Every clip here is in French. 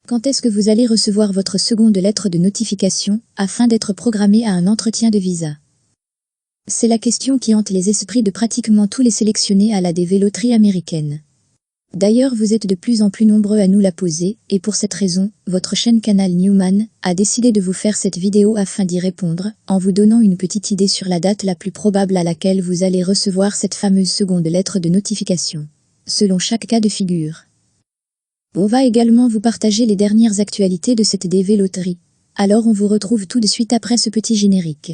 Quand est-ce que vous allez recevoir votre seconde lettre de notification, afin d'être programmé à un entretien de visa? C'est la question qui hante les esprits de pratiquement tous les sélectionnés à la DV Loterie américaine. D'ailleurs, vous êtes de plus en plus nombreux à nous la poser, et pour cette raison, votre chaîne Canal Newman a décidé de vous faire cette vidéo afin d'y répondre, en vous donnant une petite idée sur la date la plus probable à laquelle vous allez recevoir cette fameuse seconde lettre de notification, selon chaque cas de figure. On va également vous partager les dernières actualités de cette DV Loterie. Alors on vous retrouve tout de suite après ce petit générique.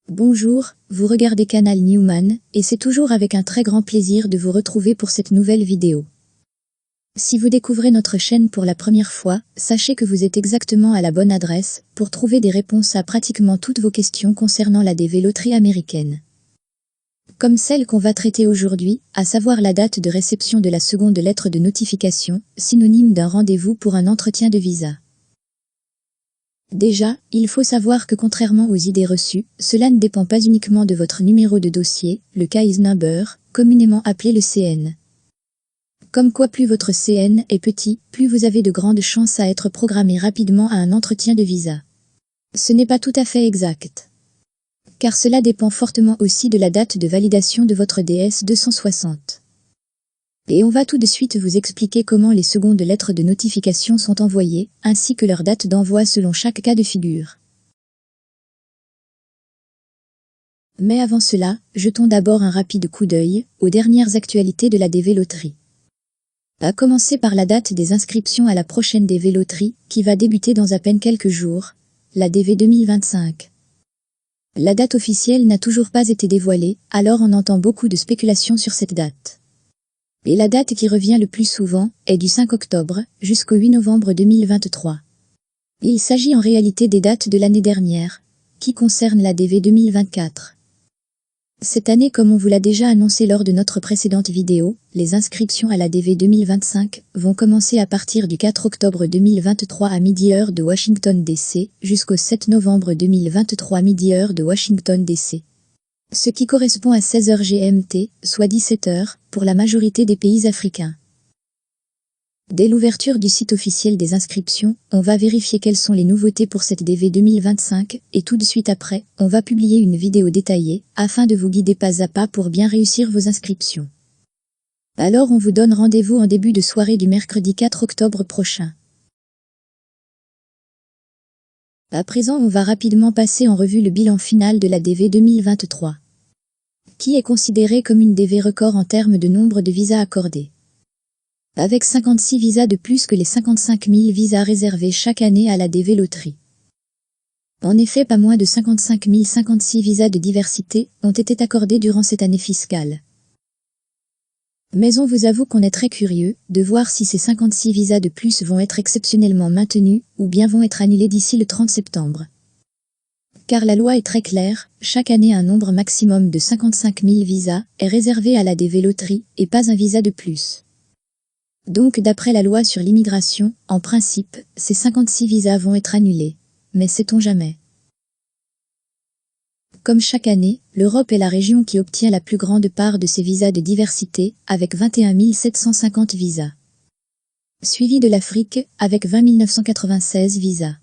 Bonjour, vous regardez Canal Newman, et c'est toujours avec un très grand plaisir de vous retrouver pour cette nouvelle vidéo. Si vous découvrez notre chaîne pour la première fois, sachez que vous êtes exactement à la bonne adresse pour trouver des réponses à pratiquement toutes vos questions concernant la DV Loterie américaine. Comme celle qu'on va traiter aujourd'hui, à savoir la date de réception de la seconde lettre de notification, synonyme d'un rendez-vous pour un entretien de visa. Déjà, il faut savoir que contrairement aux idées reçues, cela ne dépend pas uniquement de votre numéro de dossier, le Case Number, communément appelé le CN. Comme quoi plus votre CN est petit, plus vous avez de grandes chances à être programmé rapidement à un entretien de visa. Ce n'est pas tout à fait exact. Car cela dépend fortement aussi de la date de validation de votre DS-260. Et on va tout de suite vous expliquer comment les secondes lettres de notification sont envoyées, ainsi que leur date d'envoi selon chaque cas de figure. Mais avant cela, jetons d'abord un rapide coup d'œil aux dernières actualités de la DV Loterie. À commencer par la date des inscriptions à la prochaine DV Loterie, qui va débuter dans à peine quelques jours, la DV 2025. La date officielle n'a toujours pas été dévoilée, alors on entend beaucoup de spéculations sur cette date. Et la date qui revient le plus souvent est du 5 octobre jusqu'au 8 novembre 2023. Il s'agit en réalité des dates de l'année dernière, qui concernent la DV 2024. Cette année, comme on vous l'a déjà annoncé lors de notre précédente vidéo, les inscriptions à la DV 2025 vont commencer à partir du 4 octobre 2023 à midi heure de Washington DC jusqu'au 7 novembre 2023 midi heure de Washington DC. Ce qui correspond à 16h GMT, soit 17h, pour la majorité des pays africains. Dès l'ouverture du site officiel des inscriptions, on va vérifier quelles sont les nouveautés pour cette DV 2025, et tout de suite après, on va publier une vidéo détaillée, afin de vous guider pas à pas pour bien réussir vos inscriptions. Alors on vous donne rendez-vous en début de soirée du mercredi 4 octobre prochain. À présent, on va rapidement passer en revue le bilan final de la DV 2023, qui est considérée comme une DV record en termes de nombre de visas accordés. Avec 56 visas de plus que les 55 000 visas réservés chaque année à la DV Loterie. En effet, pas moins de 55 056 visas de diversité ont été accordés durant cette année fiscale. Mais on vous avoue qu'on est très curieux de voir si ces 56 visas de plus vont être exceptionnellement maintenus ou bien vont être annulés d'ici le 30 septembre. Car la loi est très claire, chaque année un nombre maximum de 55 000 visas est réservé à la DV Loterie et pas un visa de plus. Donc d'après la loi sur l'immigration, en principe, ces 56 visas vont être annulés. Mais sait-on jamais? Comme chaque année, l'Europe est la région qui obtient la plus grande part de ces visas de diversité, avec 21 750 visas. Suivi de l'Afrique, avec 20 996 visas.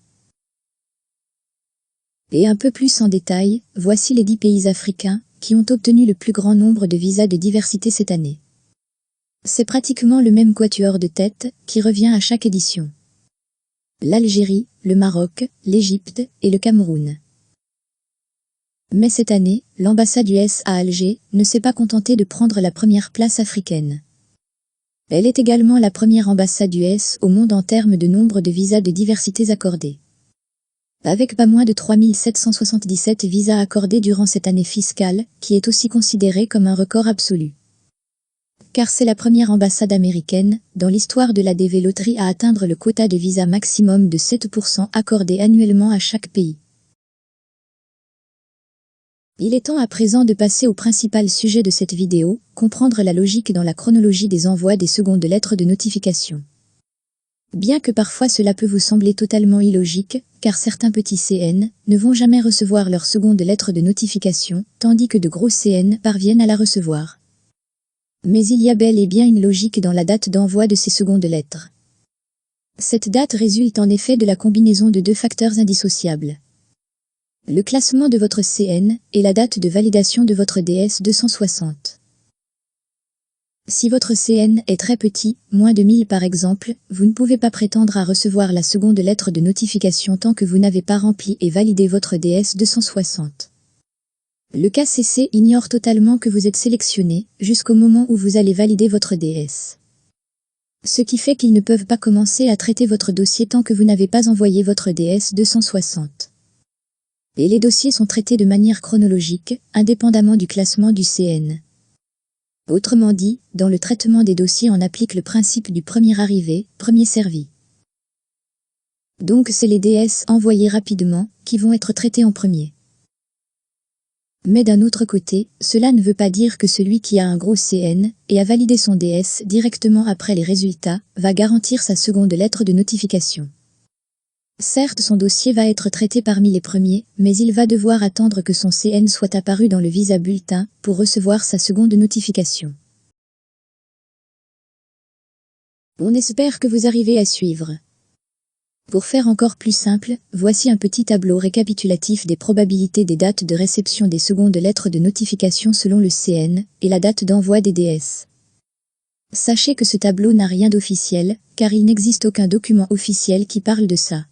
Et un peu plus en détail, voici les 10 pays africains qui ont obtenu le plus grand nombre de visas de diversité cette année. C'est pratiquement le même quatuor de tête qui revient à chaque édition. L'Algérie, le Maroc, l'Égypte et le Cameroun. Mais cette année, l'ambassade US à Alger ne s'est pas contentée de prendre la première place africaine. Elle est également la première ambassade US au monde en termes de nombre de visas de diversité accordés. Avec pas moins de 3 777 visas accordés durant cette année fiscale, qui est aussi considérée comme un record absolu. Car c'est la première ambassade américaine, dans l'histoire de la DV Loterie à atteindre le quota de visa maximum de 7% accordé annuellement à chaque pays. Il est temps à présent de passer au principal sujet de cette vidéo, comprendre la logique dans la chronologie des envois des secondes lettres de notification. Bien que parfois cela peut vous sembler totalement illogique, car certains petits CN ne vont jamais recevoir leur seconde lettre de notification, tandis que de gros CN parviennent à la recevoir. Mais il y a bel et bien une logique dans la date d'envoi de ces secondes lettres. Cette date résulte en effet de la combinaison de deux facteurs indissociables. Le classement de votre CN et la date de validation de votre DS260. Si votre CN est très petit, moins de 1000 par exemple, vous ne pouvez pas prétendre à recevoir la seconde lettre de notification tant que vous n'avez pas rempli et validé votre DS260. Le KCC ignore totalement que vous êtes sélectionné jusqu'au moment où vous allez valider votre DS. Ce qui fait qu'ils ne peuvent pas commencer à traiter votre dossier tant que vous n'avez pas envoyé votre DS260. Et les dossiers sont traités de manière chronologique, indépendamment du classement du CN. Autrement dit, dans le traitement des dossiers on applique le principe du premier arrivé, premier servi. Donc c'est les DS envoyés rapidement qui vont être traités en premier. Mais d'un autre côté, cela ne veut pas dire que celui qui a un gros CN et a validé son DS directement après les résultats va garantir sa seconde lettre de notification. Certes, son dossier va être traité parmi les premiers, mais il va devoir attendre que son CN soit apparu dans le visa bulletin pour recevoir sa seconde notification. On espère que vous arrivez à suivre. Pour faire encore plus simple, voici un petit tableau récapitulatif des probabilités des dates de réception des secondes lettres de notification selon le CN et la date d'envoi des DS. Sachez que ce tableau n'a rien d'officiel, car il n'existe aucun document officiel qui parle de ça.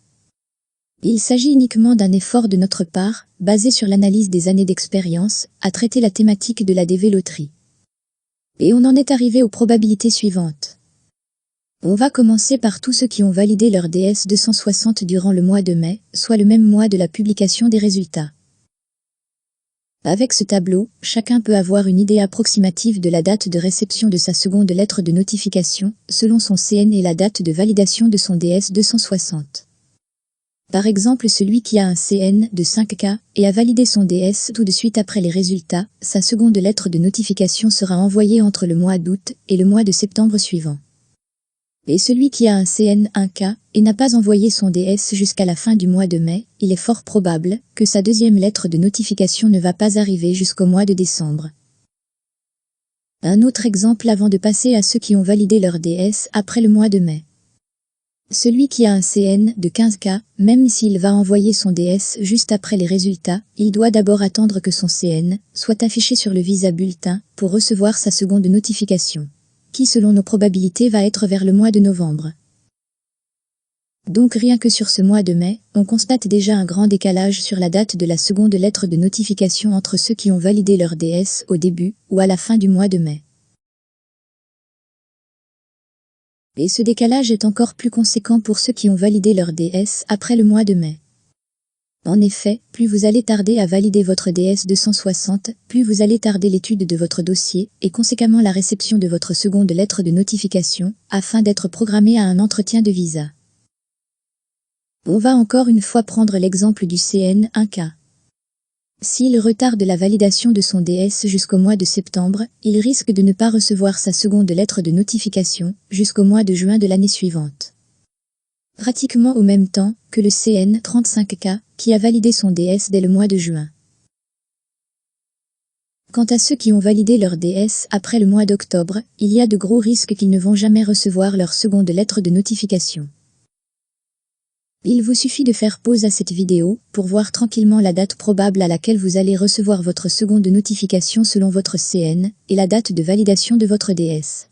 Il s'agit uniquement d'un effort de notre part, basé sur l'analyse des années d'expérience, à traiter la thématique de la DV loterie. Et on en est arrivé aux probabilités suivantes. On va commencer par tous ceux qui ont validé leur DS260 durant le mois de mai, soit le même mois de la publication des résultats. Avec ce tableau, chacun peut avoir une idée approximative de la date de réception de sa seconde lettre de notification, selon son CN et la date de validation de son DS260. Par exemple, celui qui a un CN de 5K et a validé son DS tout de suite après les résultats, sa seconde lettre de notification sera envoyée entre le mois d'août et le mois de septembre suivant. Et celui qui a un CN 1K et n'a pas envoyé son DS jusqu'à la fin du mois de mai, il est fort probable que sa deuxième lettre de notification ne va pas arriver jusqu'au mois de décembre. Un autre exemple avant de passer à ceux qui ont validé leur DS après le mois de mai. Celui qui a un CN de 15K, même s'il va envoyer son DS juste après les résultats, il doit d'abord attendre que son CN soit affiché sur le visa bulletin pour recevoir sa seconde notification, qui selon nos probabilités va être vers le mois de novembre. Donc rien que sur ce mois de mai, on constate déjà un grand décalage sur la date de la seconde lettre de notification entre ceux qui ont validé leur DS au début ou à la fin du mois de mai. Et ce décalage est encore plus conséquent pour ceux qui ont validé leur DS après le mois de mai. En effet, plus vous allez tarder à valider votre DS260, plus vous allez tarder l'étude de votre dossier et conséquemment la réception de votre seconde lettre de notification, afin d'être programmé à un entretien de visa. On va encore une fois prendre l'exemple du CN 1K. S'il retarde la validation de son DS jusqu'au mois de septembre, il risque de ne pas recevoir sa seconde lettre de notification jusqu'au mois de juin de l'année suivante. Pratiquement au même temps que le CN 35K qui a validé son DS dès le mois de juin. Quant à ceux qui ont validé leur DS après le mois d'octobre, il y a de gros risques qu'ils ne vont jamais recevoir leur seconde lettre de notification. Il vous suffit de faire pause à cette vidéo pour voir tranquillement la date probable à laquelle vous allez recevoir votre seconde notification selon votre CN et la date de validation de votre DS.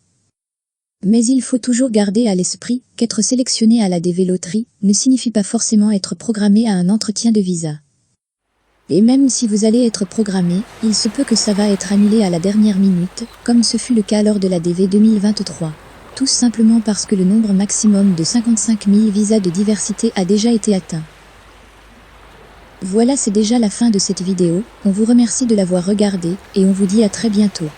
Mais il faut toujours garder à l'esprit qu'être sélectionné à la DV Loterie ne signifie pas forcément être programmé à un entretien de visa. Et même si vous allez être programmé, il se peut que ça va être annulé à la dernière minute, comme ce fut le cas lors de la DV 2023. Tout simplement parce que le nombre maximum de 55 000 visas de diversité a déjà été atteint. Voilà, c'est déjà la fin de cette vidéo, on vous remercie de l'avoir regardée et on vous dit à très bientôt.